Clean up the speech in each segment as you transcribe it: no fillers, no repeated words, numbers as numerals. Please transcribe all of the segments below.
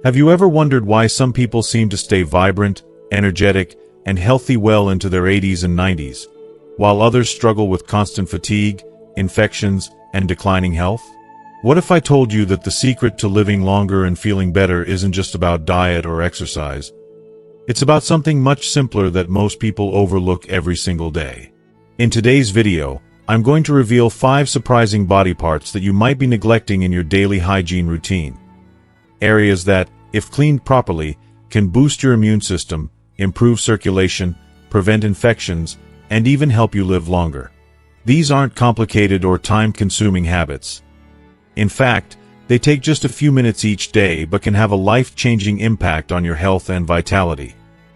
Have you ever wondered why some people seem to stay vibrant, energetic, and healthy well into their 80s and 90s, while others struggle with constant fatigue, infections, and declining health? What if I told you that the secret to living longer and feeling better isn't just about diet or exercise? It's about something much simpler that most people overlook every single day. In today's video, I'm going to reveal 5 surprising body parts that you might be neglecting in your daily hygiene routine. Areas that, if cleaned properly, can boost your immune system, improve circulation, prevent infections, and even help you live longer. These aren't complicated or time-consuming habits. In fact, they take just a few minutes each day but can have a life-changing impact on your health and vitality.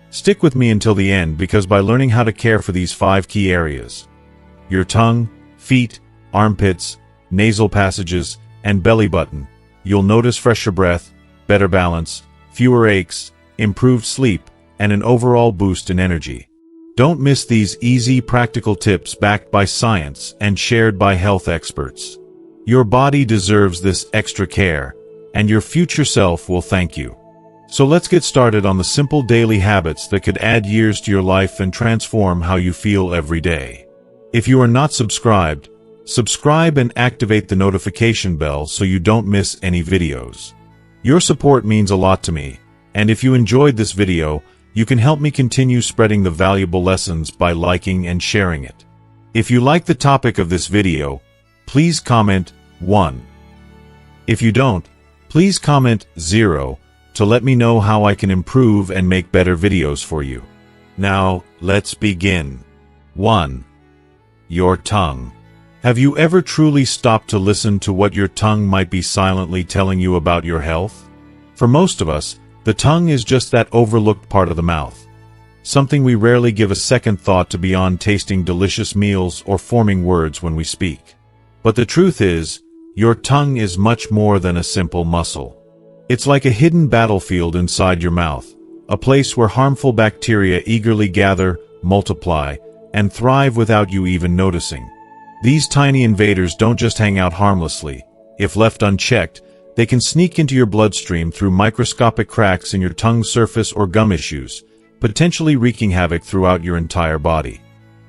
Stick with me until the end because by learning how to care for these 5 key areas, your tongue, feet, armpits, nasal passages, and belly button, you'll notice fresher breath, better balance, fewer aches, improved sleep, and an overall boost in energy. Don't miss these easy, practical tips backed by science and shared by health experts. Your body deserves this extra care, and your future self will thank you. So let's get started on the simple daily habits that could add years to your life and transform how you feel every day. If you are not subscribed, subscribe and activate the notification bell so you don't miss any videos. Your support means a lot to me, and if you enjoyed this video, you can help me continue spreading the valuable lessons by liking and sharing it. If you like the topic of this video, please comment 1. If you don't, please comment 0 to let me know how I can improve and make better videos for you. Now, let's begin. 1. Your tongue. Have you ever truly stopped to listen to what your tongue might be silently telling you about your health? For most of us, the tongue is just that overlooked part of the mouth. Something we rarely give a second thought to beyond tasting delicious meals or forming words when we speak. But the truth is, your tongue is much more than a simple muscle. It's like a hidden battlefield inside your mouth, a place where harmful bacteria eagerly gather, multiply, and thrive without you even noticing. These tiny invaders don't just hang out harmlessly. If left unchecked, they can sneak into your bloodstream through microscopic cracks in your tongue surface or gum issues, potentially wreaking havoc throughout your entire body.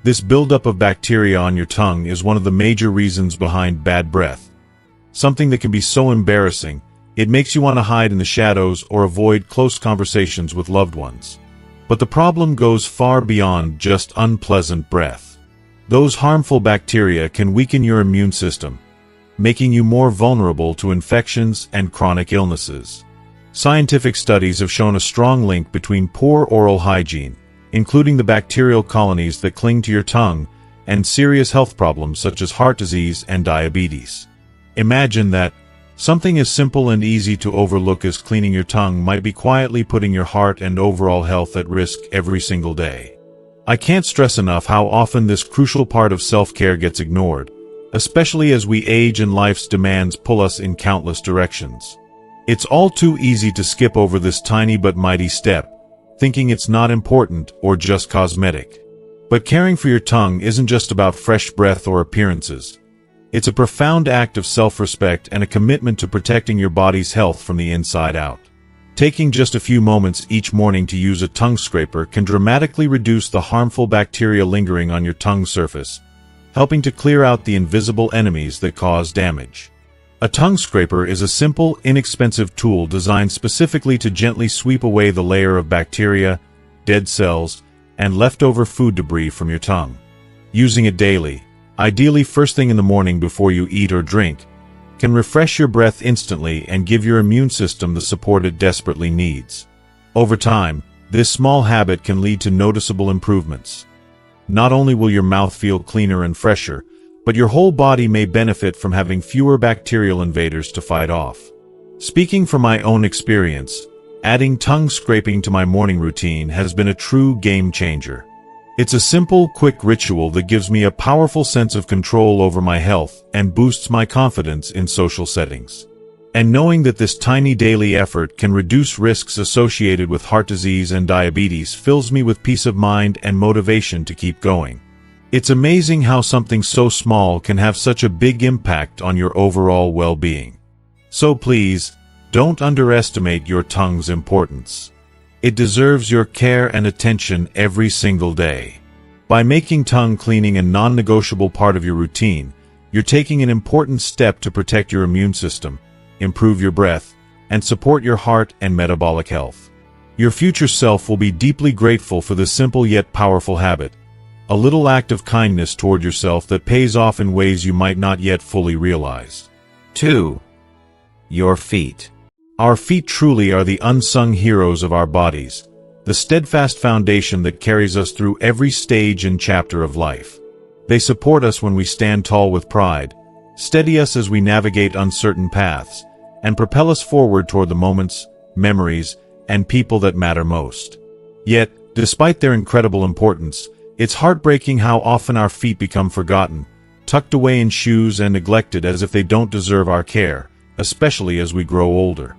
This buildup of bacteria on your tongue is one of the major reasons behind bad breath. Something that can be so embarrassing, it makes you want to hide in the shadows or avoid close conversations with loved ones. But the problem goes far beyond just unpleasant breath. Those harmful bacteria can weaken your immune system, making you more vulnerable to infections and chronic illnesses. Scientific studies have shown a strong link between poor oral hygiene, including the bacterial colonies that cling to your tongue, and serious health problems such as heart disease and diabetes. Imagine that something as simple and easy to overlook as cleaning your tongue might be quietly putting your heart and overall health at risk every single day. I can't stress enough how often this crucial part of self-care gets ignored, especially as we age and life's demands pull us in countless directions. It's all too easy to skip over this tiny but mighty step, thinking it's not important or just cosmetic. But caring for your tongue isn't just about fresh breath or appearances. It's a profound act of self-respect and a commitment to protecting your body's health from the inside out. Taking just a few moments each morning to use a tongue scraper can dramatically reduce the harmful bacteria lingering on your tongue surface, helping to clear out the invisible enemies that cause damage. A tongue scraper is a simple, inexpensive tool designed specifically to gently sweep away the layer of bacteria, dead cells, and leftover food debris from your tongue. Using it daily, ideally first thing in the morning before you eat or drink, can refresh your breath instantly and give your immune system the support it desperately needs. Over time, this small habit can lead to noticeable improvements. Not only will your mouth feel cleaner and fresher, but your whole body may benefit from having fewer bacterial invaders to fight off. Speaking from my own experience, adding tongue scraping to my morning routine has been a true game changer. It's a simple, quick ritual that gives me a powerful sense of control over my health and boosts my confidence in social settings. And knowing that this tiny daily effort can reduce risks associated with heart disease and diabetes fills me with peace of mind and motivation to keep going. It's amazing how something so small can have such a big impact on your overall well-being. So please, Don't underestimate your tongue's importance. It deserves your care and attention every single day. By making tongue cleaning a non-negotiable part of your routine, you're taking an important step to protect your immune system, improve your breath, and support your heart and metabolic health. Your future self will be deeply grateful for this simple yet powerful habit, a little act of kindness toward yourself that pays off in ways you might not yet fully realize. 2. Your feet. Our feet truly are the unsung heroes of our bodies, the steadfast foundation that carries us through every stage and chapter of life. They support us when we stand tall with pride, steady us as we navigate uncertain paths, and propel us forward toward the moments, memories, and people that matter most. Yet, despite their incredible importance, it's heartbreaking how often our feet become forgotten, tucked away in shoes and neglected as if they don't deserve our care, especially as we grow older.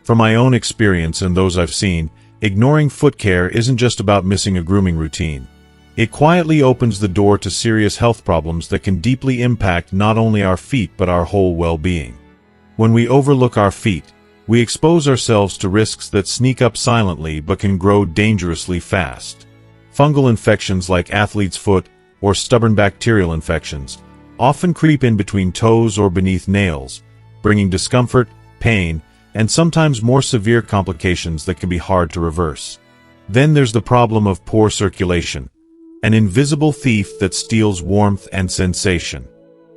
From my own experience and those I've seen, ignoring foot care isn't just about missing a grooming routine. It quietly opens the door to serious health problems that can deeply impact not only our feet but our whole well-being. When we overlook our feet, we expose ourselves to risks that sneak up silently but can grow dangerously fast. Fungal infections like athlete's foot or stubborn bacterial infections often creep in between toes or beneath nails, bringing discomfort, pain, and sometimes more severe complications that can be hard to reverse. Then there's the problem of poor circulation, an invisible thief that steals warmth and sensation.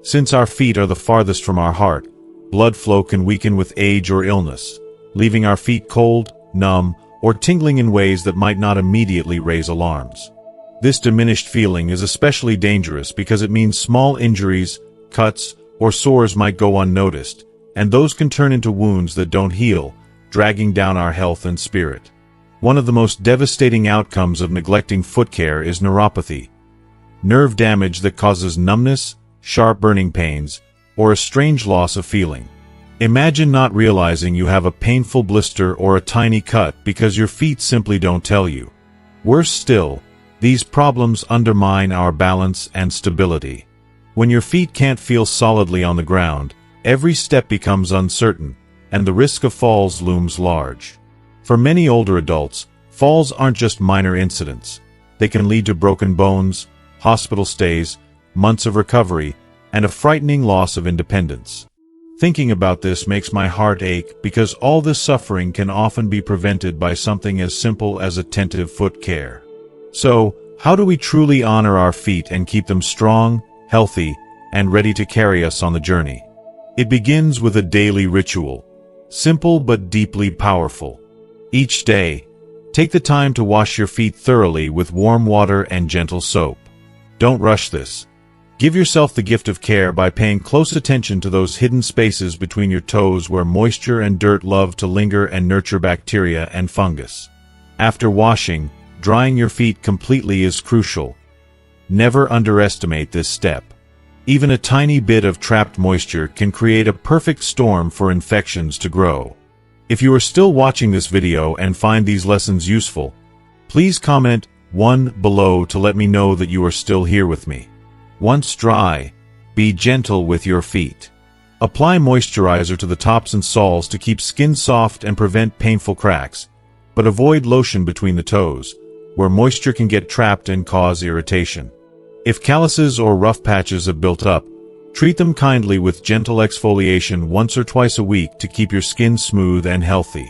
Since our feet are the farthest from our heart, blood flow can weaken with age or illness, leaving our feet cold, numb, or tingling in ways that might not immediately raise alarms. This diminished feeling is especially dangerous because it means small injuries, cuts, or sores might go unnoticed, and those can turn into wounds that don't heal, dragging down our health and spirit. One of the most devastating outcomes of neglecting foot care is neuropathy, nerve damage that causes numbness, sharp burning pains, or a strange loss of feeling. Imagine not realizing you have a painful blister or a tiny cut because your feet simply don't tell you. Worse still, these problems undermine our balance and stability. When your feet can't feel solidly on the ground, every step becomes uncertain, and the risk of falls looms large. For many older adults, falls aren't just minor incidents. They can lead to broken bones, hospital stays, months of recovery, and a frightening loss of independence. Thinking about this makes my heart ache because all this suffering can often be prevented by something as simple as attentive foot care. So, how do we truly honor our feet and keep them strong, healthy, and ready to carry us on the journey? It begins with a daily ritual, simple but deeply powerful. Each day, take the time to wash your feet thoroughly with warm water and gentle soap. Don't rush this. Give yourself the gift of care by paying close attention to those hidden spaces between your toes where moisture and dirt love to linger and nurture bacteria and fungus. After washing, drying your feet completely is crucial. Never underestimate this step. Even a tiny bit of trapped moisture can create a perfect storm for infections to grow. If you are still watching this video and find these lessons useful, please comment 1 below to let me know that you are still here with me. Once dry, be gentle with your feet. Apply moisturizer to the tops and soles to keep skin soft and prevent painful cracks, but avoid lotion between the toes, where moisture can get trapped and cause irritation. If calluses or rough patches have built up, treat them kindly with gentle exfoliation once or twice a week to keep your skin smooth and healthy.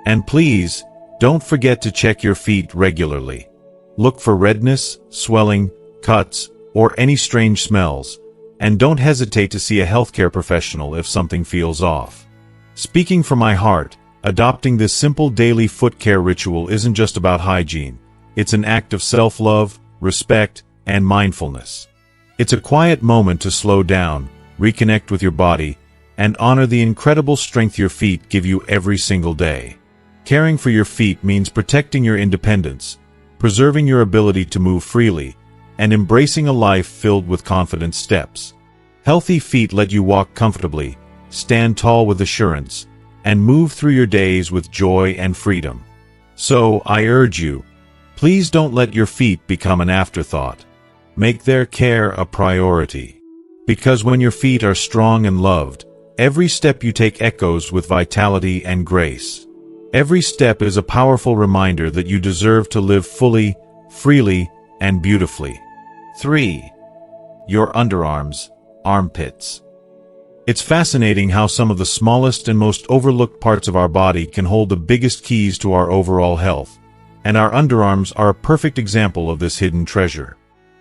And please, don't forget to check your feet regularly. Look for redness, swelling, cuts, or any strange smells, and don't hesitate to see a healthcare professional if something feels off. Speaking from my heart, adopting this simple daily foot care ritual isn't just about hygiene. It's an act of self-love, respect, and mindfulness. It's a quiet moment to slow down, reconnect with your body, and honor the incredible strength your feet give you every single day. Caring for your feet means protecting your independence, preserving your ability to move freely, and embracing a life filled with confident steps. Healthy feet let you walk comfortably, stand tall with assurance, and move through your days with joy and freedom. So, I urge you, please don't let your feet become an afterthought. Make their care a priority. Because when your feet are strong and loved, Every step you take echoes with vitality and grace. Every step is a powerful reminder that you deserve to live fully, freely, and beautifully. 3. Your underarms, armpits. It's fascinating how some of the smallest and most overlooked parts of our body can hold the biggest keys to our overall health, and our underarms are a perfect example of this hidden treasure.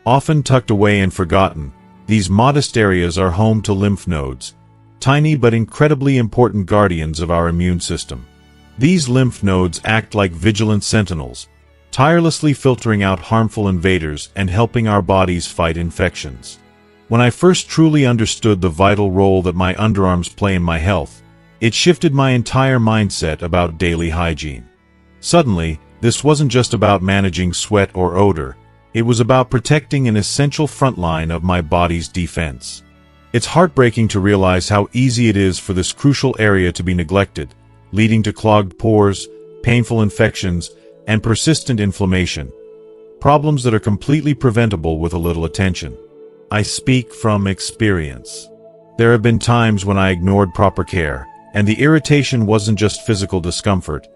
Often tucked away and forgotten, these modest areas are home to lymph nodes, tiny but incredibly important guardians of our immune system. These lymph nodes act like vigilant sentinels, tirelessly filtering out harmful invaders and helping our bodies fight infections. When I first truly understood the vital role that my underarms play in my health, it shifted my entire mindset about daily hygiene. Suddenly, this wasn't just about managing sweat or odor, it was about protecting an essential front line of my body's defense. It's heartbreaking to realize how easy it is for this crucial area to be neglected, leading to clogged pores, painful infections, and persistent inflammation, problems that are completely preventable with a little attention. I speak from experience. There have been times when I ignored proper care, and the irritation wasn't just physical discomfort.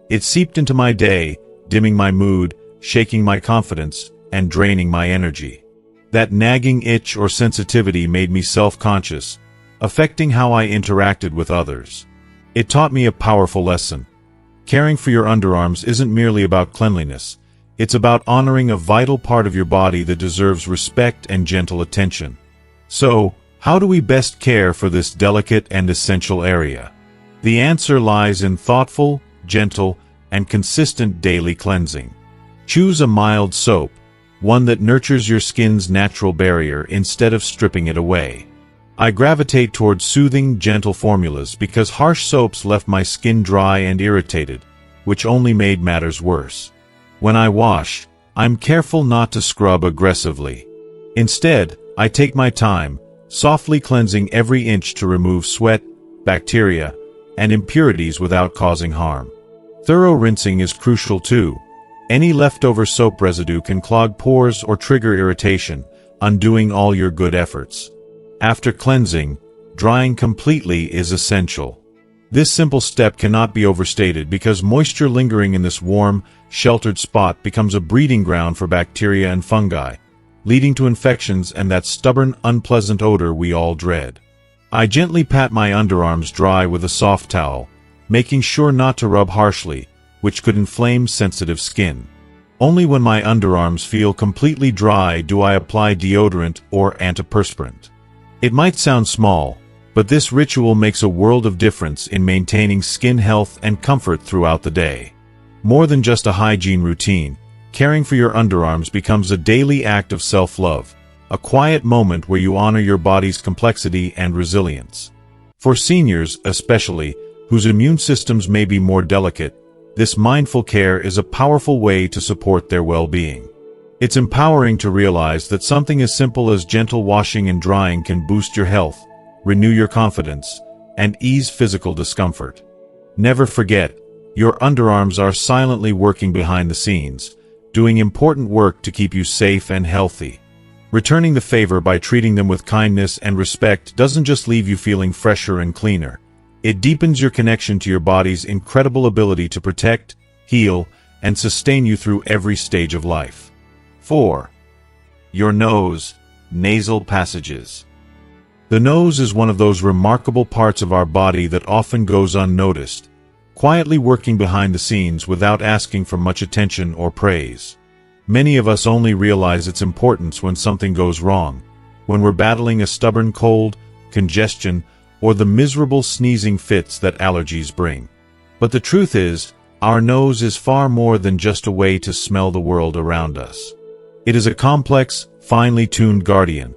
It seeped into my day, dimming my mood, shaking my confidence, and draining my energy. That nagging itch or sensitivity made me self-conscious, affecting how I interacted with others. It taught me a powerful lesson. Caring for your underarms isn't merely about cleanliness. It's about honoring a vital part of your body that deserves respect and gentle attention. So, how do we best care for this delicate and essential area? The answer lies in thoughtful, gentle, and consistent daily cleansing. Choose a mild soap, one that nurtures your skin's natural barrier instead of stripping it away. I gravitate towards soothing, gentle formulas because harsh soaps left my skin dry and irritated, which only made matters worse. When I wash, I'm careful not to scrub aggressively. Instead, I take my time, softly cleansing every inch to remove sweat, bacteria, and impurities without causing harm. Thorough rinsing is crucial too. Any leftover soap residue can clog pores or trigger irritation, undoing all your good efforts. After cleansing, drying completely is essential. This simple step cannot be overstated because moisture lingering in this warm, sheltered spot becomes a breeding ground for bacteria and fungi, leading to infections and that stubborn, unpleasant odor we all dread. I gently pat my underarms dry with a soft towel, making sure not to rub harshly, which could inflame sensitive skin. Only when my underarms feel completely dry do I apply deodorant or antiperspirant. It might sound small, but this ritual makes a world of difference in maintaining skin health and comfort throughout the day. More than just a hygiene routine, caring for your underarms becomes a daily act of self-love, a quiet moment where you honor your body's complexity and resilience. For seniors, especially, whose immune systems may be more delicate, this mindful care is a powerful way to support their well-being. It's empowering to realize that something as simple as gentle washing and drying can boost your health, renew your confidence, and ease physical discomfort. Never forget, your underarms are silently working behind the scenes, doing important work to keep you safe and healthy. Returning the favor by treating them with kindness and respect doesn't just leave you feeling fresher and cleaner. It deepens your connection to your body's incredible ability to protect, heal, and sustain you through every stage of life. 4. Your nose, nasal passages. The nose is one of those remarkable parts of our body that often goes unnoticed, quietly working behind the scenes without asking for much attention or praise. Many of us only realize its importance when something goes wrong, when we're battling a stubborn cold, congestion, or the miserable sneezing fits that allergies bring. But the truth is, our nose is far more than just a way to smell the world around us. It is a complex, finely tuned guardian,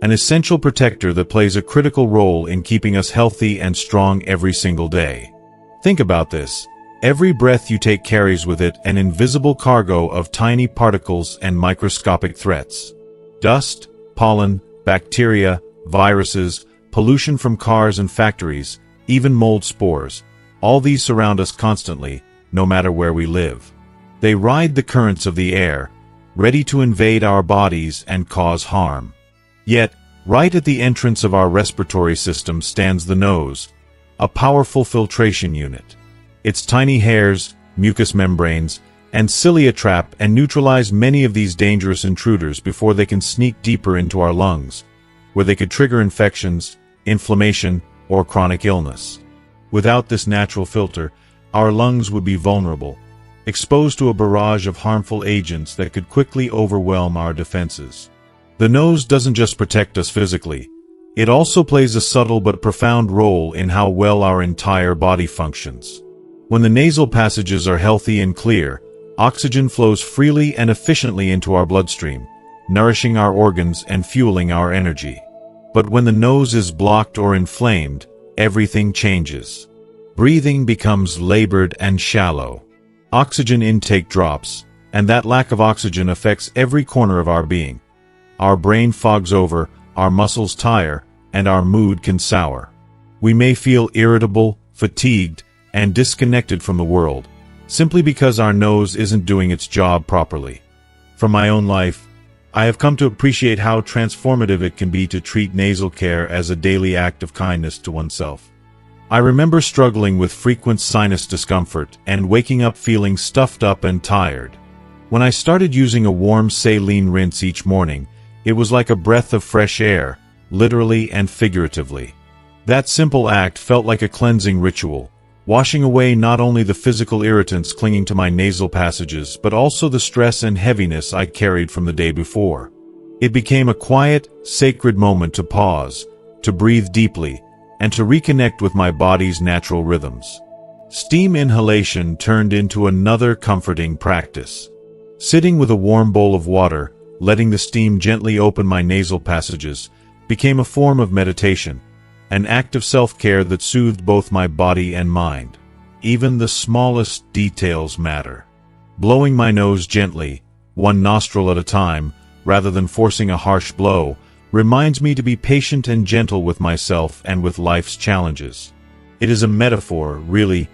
an essential protector that plays a critical role in keeping us healthy and strong every single day. Think about this. Every breath you take carries with it an invisible cargo of tiny particles and microscopic threats. Dust, pollen, bacteria, viruses, pollution from cars and factories, even mold spores, all these surround us constantly, no matter where we live. They ride the currents of the air, ready to invade our bodies and cause harm. Yet, Right at the entrance of our respiratory system stands the nose, a powerful filtration unit. Its tiny hairs, mucous membranes, and cilia trap and neutralize many of these dangerous intruders before they can sneak deeper into our lungs, where they could trigger infections, inflammation, or chronic illness. Without this natural filter, our lungs would be vulnerable, exposed to a barrage of harmful agents that could quickly overwhelm our defenses. The nose doesn't just protect us physically, it also plays a subtle but profound role in how well our entire body functions. When the nasal passages are healthy and clear, oxygen flows freely and efficiently into our bloodstream, nourishing our organs and fueling our energy. But when the nose is blocked or inflamed, everything changes. Breathing becomes labored and shallow. Oxygen intake drops, and that lack of oxygen affects every corner of our being. Our brain fogs over, our muscles tire, and our mood can sour. We may feel irritable, fatigued, and disconnected from the world, simply because our nose isn't doing its job properly. From my own life, I have come to appreciate how transformative it can be to treat nasal care as a daily act of kindness to oneself. I remember struggling with frequent sinus discomfort and waking up feeling stuffed up and tired. When I started using a warm saline rinse each morning, it was like a breath of fresh air, literally and figuratively. That simple act felt like a cleansing ritual, washing away not only the physical irritants clinging to my nasal passages but also the stress and heaviness I carried from the day before. It became a quiet, sacred moment to pause, to breathe deeply, and to reconnect with my body's natural rhythms. Steam inhalation turned into another comforting practice. Sitting with a warm bowl of water, letting the steam gently open my nasal passages, became a form of meditation, an act of self-care that soothed both my body and mind. Even the smallest details matter. Blowing my nose gently, one nostril at a time, rather than forcing a harsh blow, reminds me to be patient and gentle with myself and with life's challenges. It is a metaphor, really,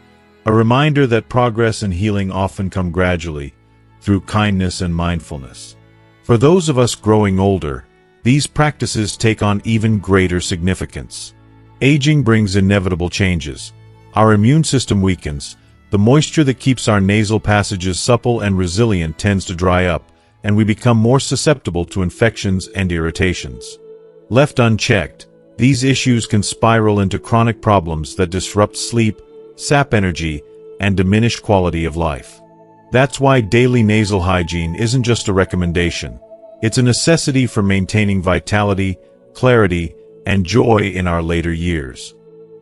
a reminder that progress and healing often come gradually, through kindness and mindfulness. For those of us growing older, these practices take on even greater significance. Aging brings inevitable changes. Our immune system weakens, the moisture that keeps our nasal passages supple and resilient tends to dry up, and we become more susceptible to infections and irritations. Left unchecked, these issues can spiral into chronic problems that disrupt sleep, sap energy, and diminish quality of life. That's why daily nasal hygiene isn't just a recommendation. It's a necessity for maintaining vitality, clarity, and joy in our later years.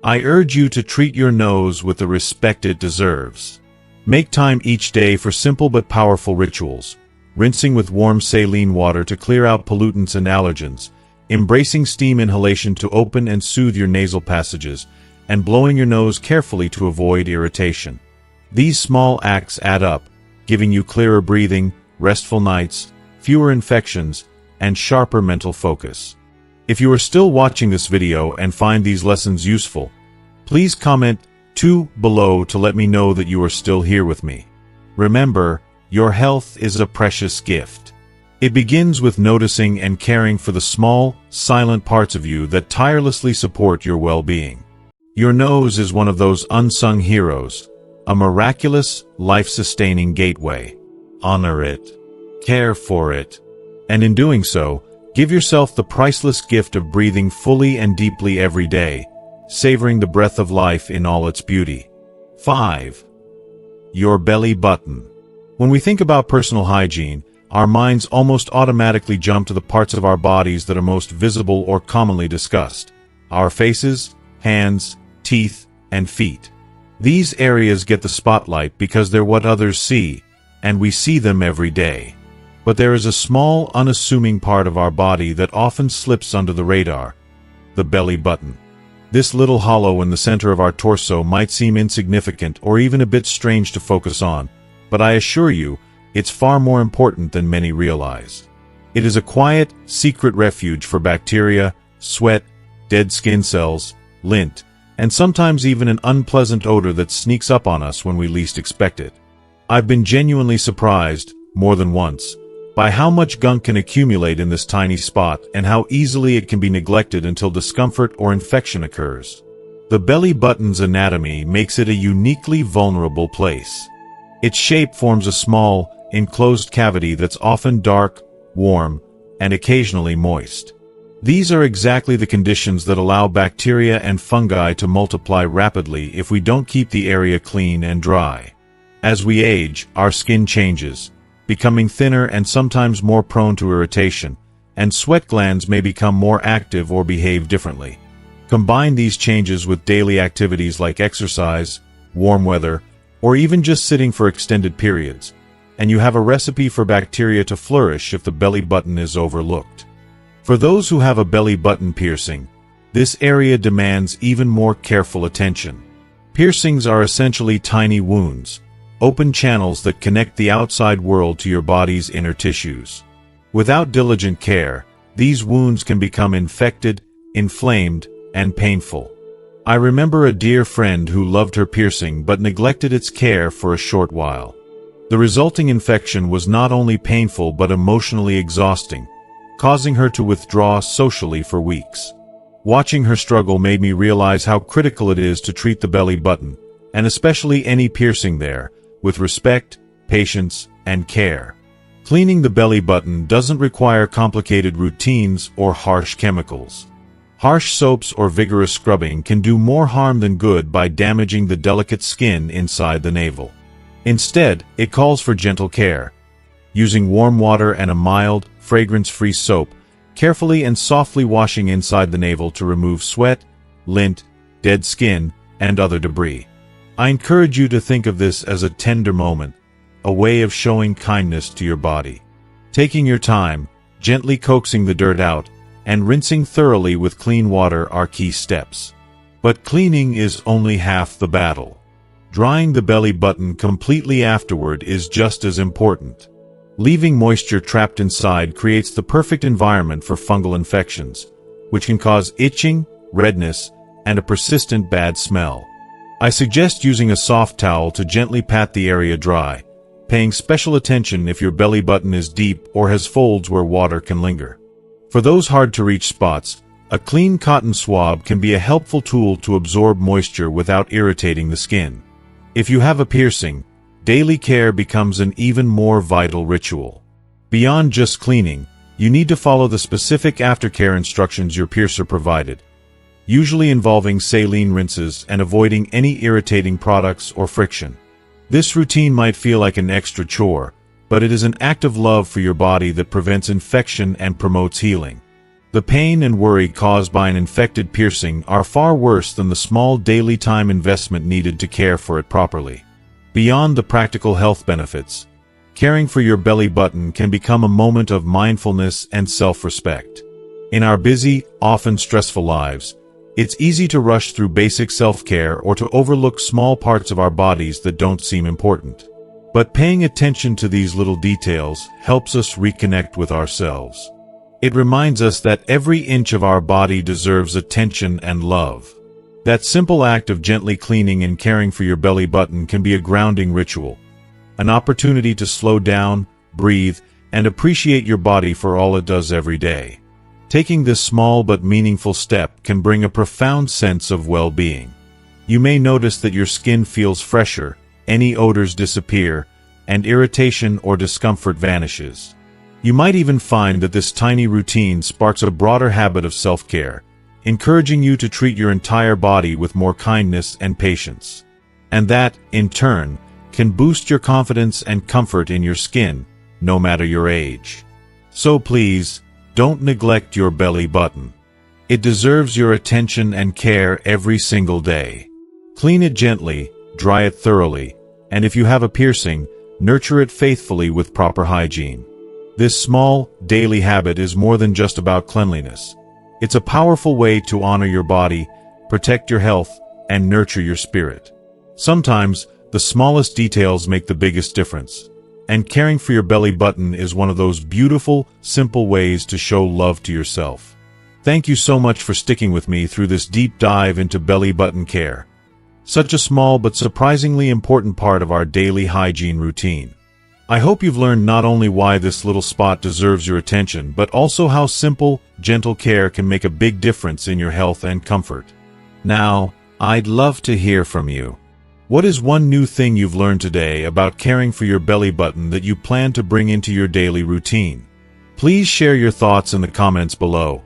I urge you to treat your nose with the respect it deserves. Make time each day for simple but powerful rituals, rinsing with warm saline water to clear out pollutants and allergens, embracing steam inhalation to open and soothe your nasal passages, and blowing your nose carefully to avoid irritation. These small acts add up, giving you clearer breathing, restful nights, fewer infections, and sharper mental focus. If you are still watching this video and find these lessons useful, please comment 2 below to let me know that you are still here with me. Remember, your health is a precious gift. It begins with noticing and caring for the small, silent parts of you that tirelessly support your well-being. Your nose is one of those unsung heroes, a miraculous, life-sustaining gateway. Honor it. Care for it. And in doing so, give yourself the priceless gift of breathing fully and deeply every day, savoring the breath of life in all its beauty. 5. Your belly button. When we think about personal hygiene, our minds almost automatically jump to the parts of our bodies that are most visible or commonly discussed: our faces, hands, teeth, and feet. These areas get the spotlight because they're what others see, and we see them every day. But there is a small, unassuming part of our body that often slips under the radar: the belly button. This little hollow in the center of our torso might seem insignificant or even a bit strange to focus on, but I assure you, it's far more important than many realize. It is a quiet, secret refuge for bacteria, sweat, dead skin cells, lint, and sometimes even an unpleasant odor that sneaks up on us when we least expect it. I've been genuinely surprised, more than once, by how much gunk can accumulate in this tiny spot and how easily it can be neglected until discomfort or infection occurs. The belly button's anatomy makes it a uniquely vulnerable place. Its shape forms a small, enclosed cavity that's often dark, warm, and occasionally moist. These are exactly the conditions that allow bacteria and fungi to multiply rapidly if we don't keep the area clean and dry. As we age, our skin changes, becoming thinner and sometimes more prone to irritation, and sweat glands may become more active or behave differently. Combine these changes with daily activities like exercise, warm weather, or even just sitting for extended periods, and you have a recipe for bacteria to flourish if the belly button is overlooked. For those who have a belly button piercing, this area demands even more careful attention. Piercings are essentially tiny wounds, open channels that connect the outside world to your body's inner tissues. Without diligent care, these wounds can become infected, inflamed, and painful. I remember a dear friend who loved her piercing but neglected its care for a short while. The resulting infection was not only painful but emotionally exhausting, causing her to withdraw socially for weeks. Watching her struggle made me realize how critical it is to treat the belly button, and especially any piercing there, with respect, patience, and care. Cleaning the belly button doesn't require complicated routines or harsh chemicals. Harsh soaps or vigorous scrubbing can do more harm than good by damaging the delicate skin inside the navel. Instead, it calls for gentle care. Using warm water and a mild, fragrance-free soap, carefully and softly washing inside the navel to remove sweat, lint, dead skin, and other debris. I encourage you to think of this as a tender moment, a way of showing kindness to your body. Taking your time, gently coaxing the dirt out, and rinsing thoroughly with clean water are key steps. But cleaning is only half the battle. Drying the belly button completely afterward is just as important. Leaving moisture trapped inside creates the perfect environment for fungal infections, which can cause itching, redness, and a persistent bad smell. I suggest using a soft towel to gently pat the area dry, paying special attention if your belly button is deep or has folds where water can linger. For those hard-to-reach spots, a clean cotton swab can be a helpful tool to absorb moisture without irritating the skin. If you have a piercing, daily care becomes an even more vital ritual. Beyond just cleaning, you need to follow the specific aftercare instructions your piercer provided, usually involving saline rinses and avoiding any irritating products or friction. This routine might feel like an extra chore, but it is an act of love for your body that prevents infection and promotes healing. The pain and worry caused by an infected piercing are far worse than the small daily time investment needed to care for it properly. Beyond the practical health benefits, caring for your belly button can become a moment of mindfulness and self-respect. In our busy, often stressful lives, it's easy to rush through basic self-care or to overlook small parts of our bodies that don't seem important. But paying attention to these little details helps us reconnect with ourselves. It reminds us that every inch of our body deserves attention and love. That simple act of gently cleaning and caring for your belly button can be a grounding ritual, an opportunity to slow down, breathe, and appreciate your body for all it does every day. Taking this small but meaningful step can bring a profound sense of well-being. You may notice that your skin feels fresher, any odors disappear, and irritation or discomfort vanishes. You might even find that this tiny routine sparks a broader habit of self-care, encouraging you to treat your entire body with more kindness and patience. And that, in turn, can boost your confidence and comfort in your skin, no matter your age. So please, don't neglect your belly button. It deserves your attention and care every single day. Clean it gently, dry it thoroughly, and if you have a piercing, nurture it faithfully with proper hygiene. This small, daily habit is more than just about cleanliness. It's a powerful way to honor your body, protect your health, and nurture your spirit. Sometimes, the smallest details make the biggest difference, and caring for your belly button is one of those beautiful, simple ways to show love to yourself. Thank you so much for sticking with me through this deep dive into belly button care. Such a small but surprisingly important part of our daily hygiene routine. I hope you've learned not only why this little spot deserves your attention, but also how simple, gentle care can make a big difference in your health and comfort. Now, I'd love to hear from you. What is one new thing you've learned today about caring for your belly button that you plan to bring into your daily routine? Please share your thoughts in the comments below.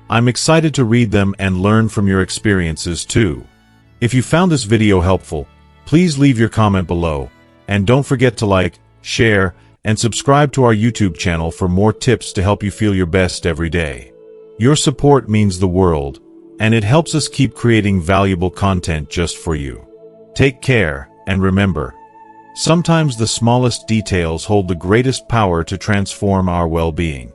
I'm excited to read them and learn from your experiences too. If you found this video helpful, please leave your comment below, and don't forget to like, share, and subscribe to our YouTube channel for more tips to help you feel your best every day. Your support means the world, and it helps us keep creating valuable content just for you. Take care, and remember, sometimes the smallest details hold the greatest power to transform our well-being.